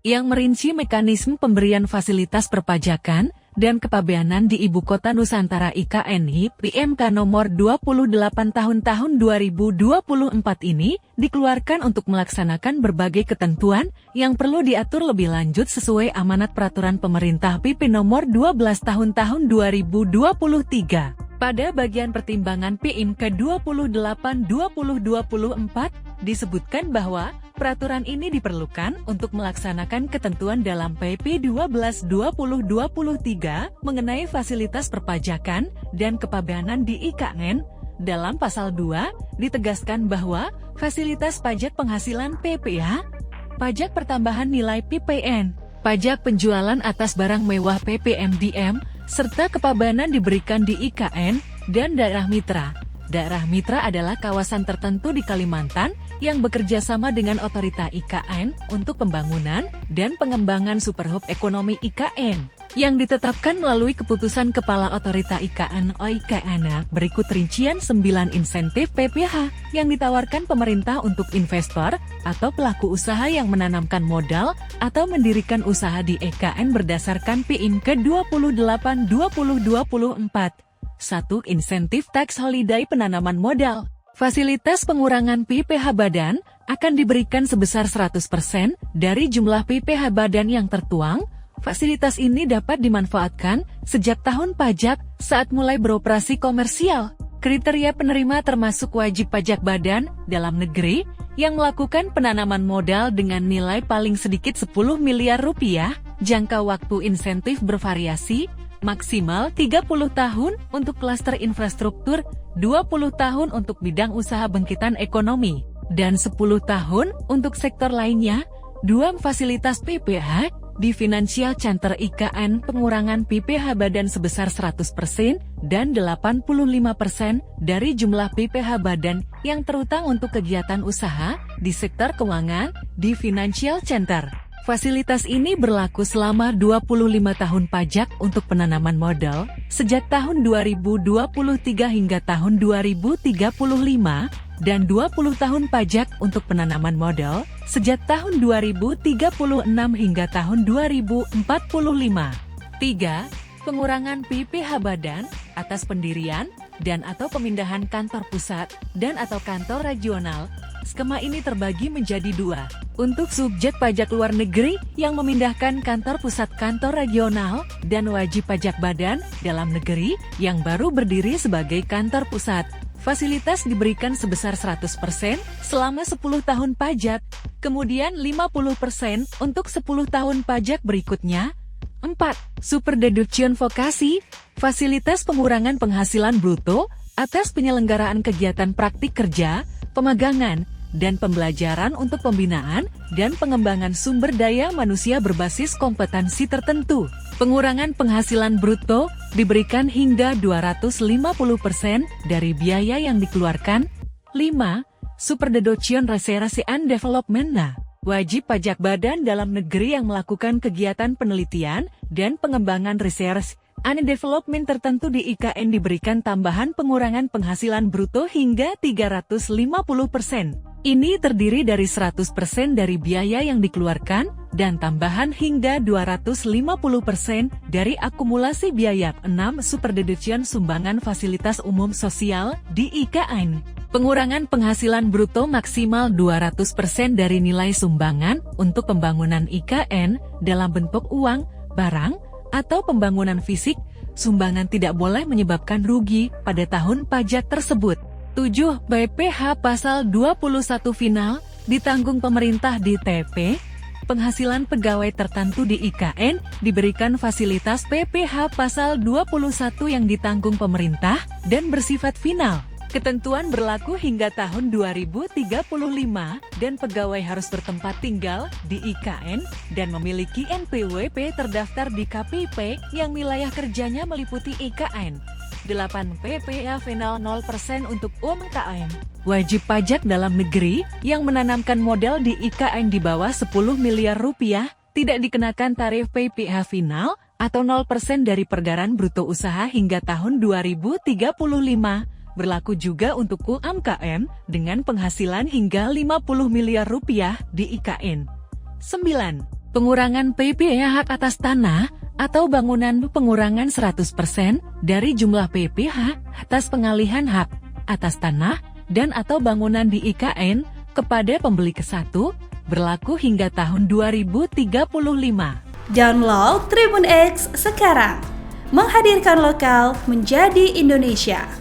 yang merinci mekanisme pemberian fasilitas perpajakan dan kepabeanan di Ibu Kota Nusantara IKN PMK nomor 28 tahun 2024 ini dikeluarkan untuk melaksanakan berbagai ketentuan yang perlu diatur lebih lanjut sesuai amanat peraturan pemerintah PP nomor 12 tahun 2023. Pada bagian pertimbangan PMK 28 2024 disebutkan bahwa peraturan ini diperlukan untuk melaksanakan ketentuan dalam PP 12 2023 mengenai fasilitas perpajakan dan kepabeanan di IKN. Dalam pasal 2 ditegaskan bahwa fasilitas pajak penghasilan PPH, pajak pertambahan nilai PPN, pajak penjualan atas barang mewah PPNBM, serta kepabeanan diberikan di IKN dan daerah mitra. Daerah mitra adalah kawasan tertentu di Kalimantan yang bekerja sama dengan otorita IKN untuk pembangunan dan pengembangan superhub ekonomi IKN yang ditetapkan melalui keputusan Kepala Otorita IKN OIKN. Berikut rincian 9 insentif PPH yang ditawarkan pemerintah untuk investor atau pelaku usaha yang menanamkan modal atau mendirikan usaha di IKN berdasarkan PMK 28 2024. 1. Insentif tax holiday penanaman modal. Fasilitas pengurangan PPH badan akan diberikan sebesar 100% dari jumlah PPH badan yang tertuang. Fasilitas ini dapat dimanfaatkan sejak tahun pajak saat mulai beroperasi komersial. Kriteria penerima termasuk wajib pajak badan dalam negeri yang melakukan penanaman modal dengan nilai paling sedikit 10 miliar rupiah. Jangka waktu insentif bervariasi, maksimal 30 tahun untuk klaster infrastruktur, 20 tahun untuk bidang usaha bangkitan ekonomi, dan 10 tahun untuk sektor lainnya. 2. Fasilitas PPH di Financial Center IKN pengurangan PPH badan sebesar 100% dan 85% dari jumlah PPH badan yang terutang untuk kegiatan usaha di sektor keuangan di Financial Center. Fasilitas ini berlaku selama 25 tahun pajak untuk penanaman modal, sejak tahun 2023 hingga tahun 2035, dan 20 tahun pajak untuk penanaman modal, sejak tahun 2036 hingga tahun 2045. 3. Pengurangan PPH badan atas pendirian dan atau pemindahan kantor pusat dan atau kantor regional. Skema ini terbagi menjadi 2. Untuk subjek pajak luar negeri yang memindahkan kantor pusat kantor regional dan wajib pajak badan dalam negeri yang baru berdiri sebagai kantor pusat. Fasilitas diberikan sebesar 100% selama 10 tahun pajak, kemudian 50% untuk 10 tahun pajak berikutnya. 4. Super deduction vokasi, fasilitas pengurangan penghasilan bruto atas penyelenggaraan kegiatan praktik kerja, pemagangan, dan pembelajaran untuk pembinaan dan pengembangan sumber daya manusia berbasis kompetensi tertentu. Pengurangan penghasilan bruto diberikan hingga 250% dari biaya yang dikeluarkan. 5. Super deduction research and development. Wajib pajak badan dalam negeri yang melakukan kegiatan penelitian dan pengembangan research and development tertentu di IKN diberikan tambahan pengurangan penghasilan bruto hingga 350%. Ini terdiri dari 100% dari biaya yang dikeluarkan, dan tambahan hingga 250% dari akumulasi biaya. 6. Super deduction sumbangan fasilitas umum sosial di IKN. Pengurangan penghasilan bruto maksimal 200% dari nilai sumbangan untuk pembangunan IKN dalam bentuk uang, barang, atau pembangunan fisik. Sumbangan tidak boleh menyebabkan rugi pada tahun pajak tersebut. 7. PPH Pasal 21 final ditanggung pemerintah di TP. Penghasilan pegawai tertentu di IKN diberikan fasilitas PPH Pasal 21 yang ditanggung pemerintah dan bersifat final. Ketentuan berlaku hingga tahun 2035 dan pegawai harus bertempat tinggal di IKN dan memiliki NPWP terdaftar di KPP yang wilayah kerjanya meliputi IKN. 8. PPH final 0% untuk UMKM. Wajib pajak dalam negeri yang menanamkan modal di IKN di bawah 10 miliar rupiah tidak dikenakan tarif PPH final atau 0% dari pergerakan bruto usaha hingga tahun 2035. Berlaku juga untuk UMKM dengan penghasilan hingga 50 miliar rupiah di IKN. 9. Pengurangan PPh hak atas tanah atau bangunan pengurangan 100% dari jumlah PPh atas pengalihan hak atas tanah dan atau bangunan di IKN kepada pembeli ke-1 berlaku hingga tahun 2035. Download Tribun X sekarang. Menghadirkan lokal menjadi Indonesia.